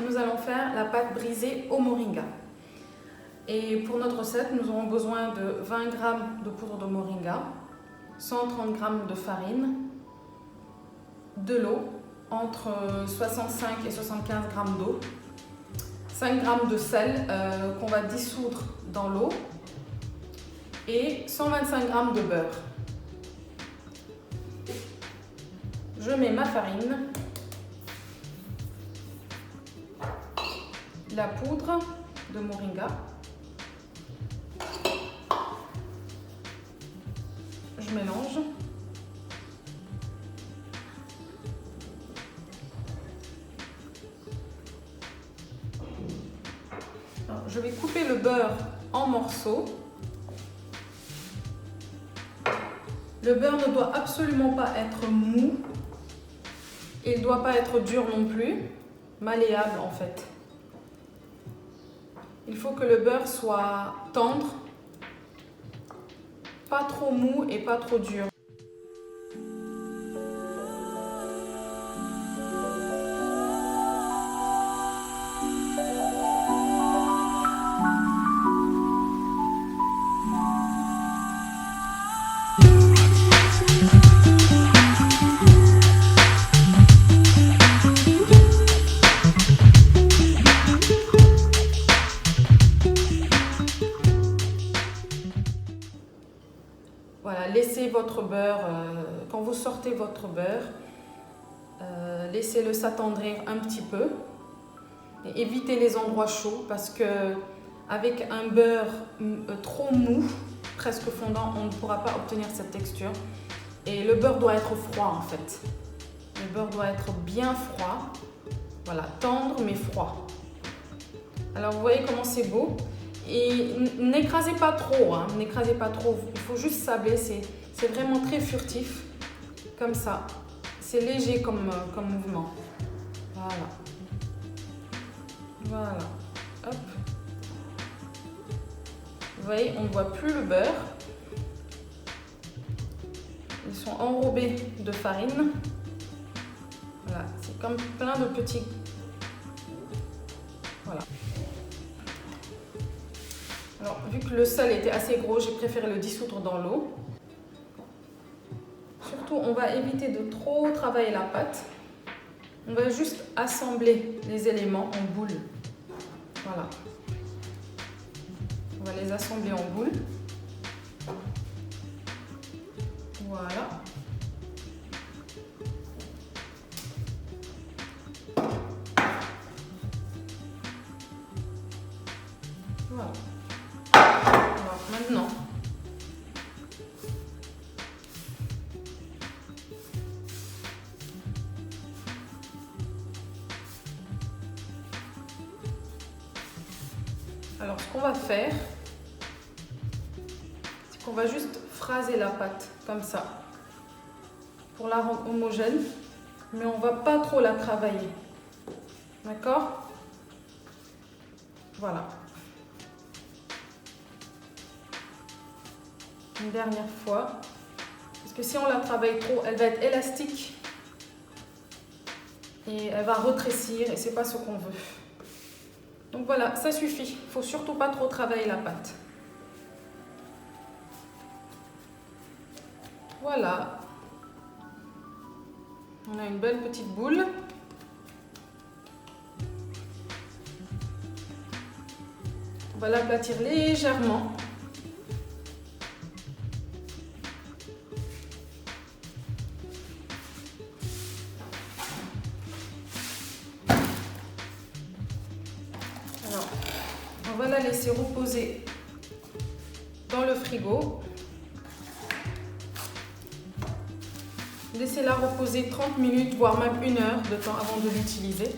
nous allons faire la pâte brisée au moringa. Et pour notre recette, nous aurons besoin de 20 g de poudre de moringa, 130 g de farine, de l'eau, entre 65 et 75 g d'eau, 5 g de sel qu'on va dissoudre dans l'eau et 125 g de beurre. Je mets ma farine, la poudre de moringa, je mélange. Alors, je vais couper le beurre en morceaux. Le beurre ne doit absolument pas être mou. Il ne doit pas être dur non plus, malléable en fait. Il faut que le beurre soit tendre, pas trop mou et pas trop dur. Voilà, laissez votre beurre, quand vous sortez votre beurre, laissez-le s'attendrir un petit peu. Et évitez les endroits chauds parce que avec un beurre trop mou, presque fondant, on ne pourra pas obtenir cette texture. Et le beurre doit être froid en fait. Le beurre doit être bien froid. Voilà, tendre mais froid. Alors vous voyez comment c'est beau. Et n'écrasez pas trop, hein, n'écrasez pas trop, il faut juste sabler, c'est vraiment très furtif, comme ça. C'est léger comme mouvement. Voilà. Voilà. Hop. Vous voyez, on ne voit plus le beurre. Ils sont enrobés de farine. Voilà, c'est comme plein de petits... Voilà. Alors, vu que le sel était assez gros, j'ai préféré le dissoudre dans l'eau. Surtout, on va éviter de trop travailler la pâte. On va juste assembler les éléments en boule. Voilà. On va les assembler en boule. Voilà. Voilà. Alors maintenant, ce qu'on va faire, c'est qu'on va juste phraser la pâte comme ça pour la rendre homogène, mais on va pas trop la travailler. D'accord? Voilà. Une dernière fois, parce que si on la travaille trop, elle va être élastique et elle va rétrécir et c'est pas ce qu'on veut. Donc voilà, ça suffit. Il faut surtout pas trop travailler la pâte. Voilà. On a une belle petite boule. On va l'aplatir légèrement. Alors, on va la laisser reposer dans le frigo. Laissez-la reposer 30 minutes, voire même 1 heure de temps avant de l'utiliser.